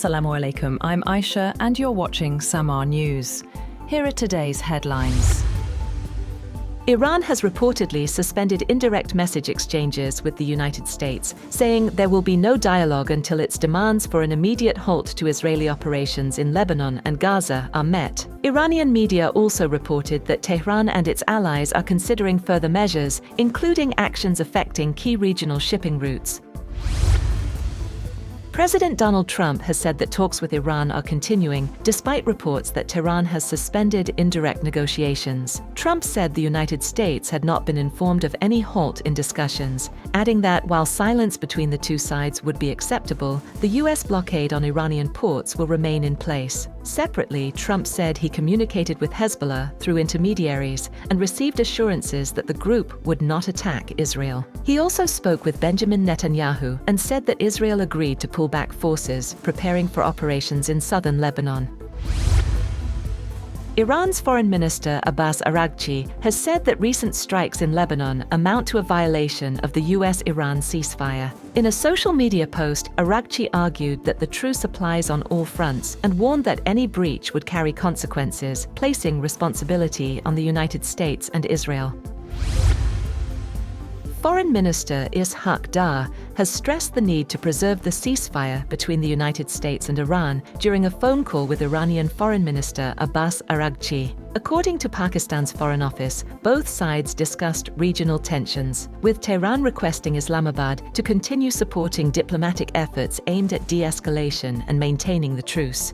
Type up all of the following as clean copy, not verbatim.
Assalamu alaikum, I'm Aisha and you're watching Samaa News. Here are today's headlines. Iran has reportedly suspended indirect message exchanges with the United States, saying there will be no dialogue until its demands for an immediate halt to Israeli operations in Lebanon and Gaza are met. Iranian media also reported that Tehran and its allies are considering further measures, including actions affecting key regional shipping routes. President Donald Trump has said that talks with Iran are continuing, despite reports that Tehran has suspended indirect negotiations. Trump said the United States had not been informed of any halt in discussions, adding that while silence between the two sides would be acceptable, the U.S. blockade on Iranian ports will remain in place. Separately, Trump said he communicated with Hezbollah through intermediaries and received assurances that the group would not attack Israel. He also spoke with Benjamin Netanyahu and said that Israel agreed to pull back forces, preparing for operations in southern Lebanon. Iran's Foreign Minister Abbas Araghchi has said that recent strikes in Lebanon amount to a violation of the US-Iran ceasefire. In a social media post, Araghchi argued that the truce applies on all fronts and warned that any breach would carry consequences, placing responsibility on the United States and Israel. Foreign Minister Ishaq Dar has stressed the need to preserve the ceasefire between the United States and Iran during a phone call with Iranian Foreign Minister Abbas Araghchi. According to Pakistan's Foreign Office, both sides discussed regional tensions, with Tehran requesting Islamabad to continue supporting diplomatic efforts aimed at de-escalation and maintaining the truce.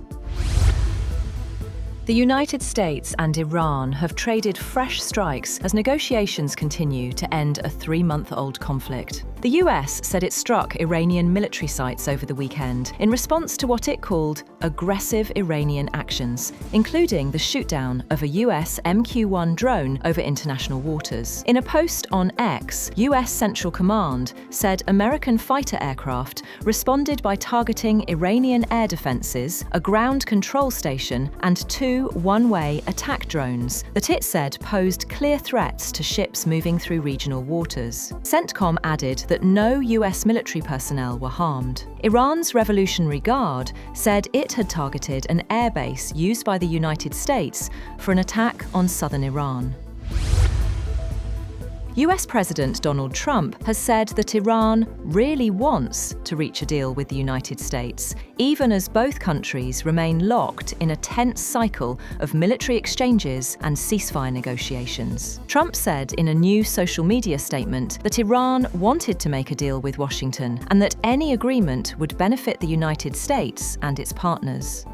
The United States and Iran have traded fresh strikes as negotiations continue to end a 3-month-old conflict. The US said it struck Iranian military sites over the weekend in response to what it called aggressive Iranian actions, including the shootdown of a US MQ-1 drone over international waters. In a post on X, US Central Command said American fighter aircraft responded by targeting Iranian air defenses, a ground control station, and 2 one-way attack drones that it said posed clear threats to ships moving through regional waters. CENTCOM added that no US military personnel were harmed. Iran's Revolutionary Guard said it had targeted an airbase used by the United States for an attack on southern Iran. US President Donald Trump has said that Iran really wants to reach a deal with the United States, even as both countries remain locked in a tense cycle of military exchanges and ceasefire negotiations. Trump said in a new social media statement that Iran wanted to make a deal with Washington and that any agreement would benefit the United States and its partners.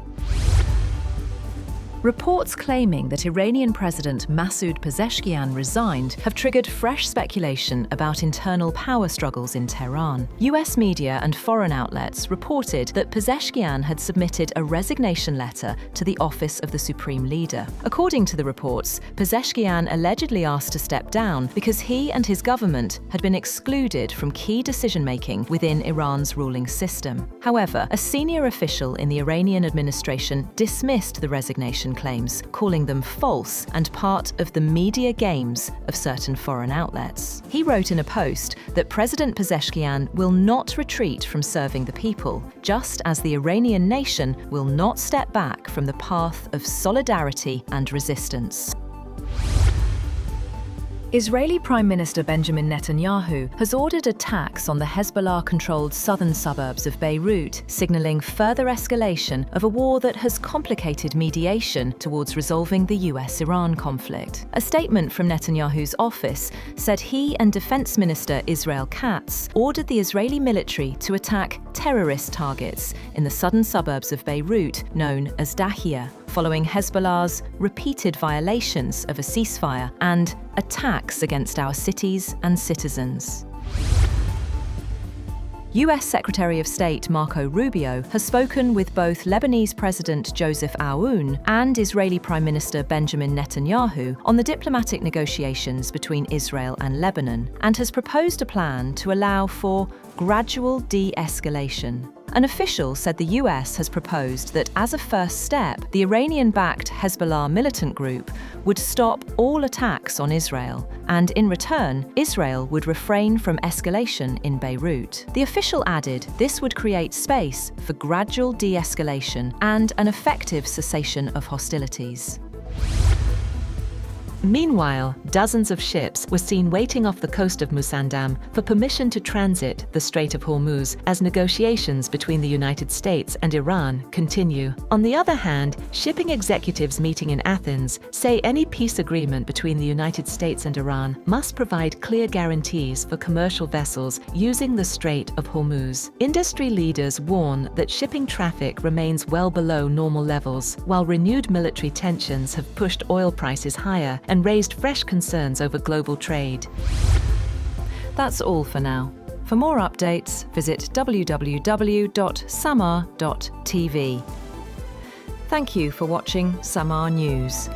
Reports claiming that Iranian President Masoud Pezeshkian resigned have triggered fresh speculation about internal power struggles in Tehran. US media and foreign outlets reported that Pezeshkian had submitted a resignation letter to the office of the Supreme Leader. According to the reports, Pezeshkian allegedly asked to step down because he and his government had been excluded from key decision-making within Iran's ruling system. However, a senior official in the Iranian administration dismissed the resignation claims, calling them false and part of the media games of certain foreign outlets. He wrote in a post that President Pezeshkian will not retreat from serving the people, just as the Iranian nation will not step back from the path of solidarity and resistance. Israeli Prime Minister Benjamin Netanyahu has ordered attacks on the Hezbollah-controlled southern suburbs of Beirut, signaling further escalation of a war that has complicated mediation towards resolving the US-Iran conflict. A statement from Netanyahu's office said he and Defense Minister Israel Katz ordered the Israeli military to attack terrorist targets in the southern suburbs of Beirut, known as Dahia, following Hezbollah's repeated violations of a ceasefire and attacks against our cities and citizens. US Secretary of State Marco Rubio has spoken with both Lebanese President Joseph Aoun and Israeli Prime Minister Benjamin Netanyahu on the diplomatic negotiations between Israel and Lebanon, and has proposed a plan to allow for gradual de-escalation. An official said the US has proposed that as a first step, the Iranian-backed Hezbollah militant group would stop all attacks on Israel, and in return, Israel would refrain from escalation in Beirut. The official added this would create space for gradual de-escalation and an effective cessation of hostilities. Meanwhile, dozens of ships were seen waiting off the coast of Musandam for permission to transit the Strait of Hormuz as negotiations between the United States and Iran continue. On the other hand, shipping executives meeting in Athens say any peace agreement between the United States and Iran must provide clear guarantees for commercial vessels using the Strait of Hormuz. Industry leaders warn that shipping traffic remains well below normal levels, while renewed military tensions have pushed oil prices higher and raised fresh concerns over global trade. That's all for now. For more updates, visit www.samaa.tv. Thank you for watching Samaa News.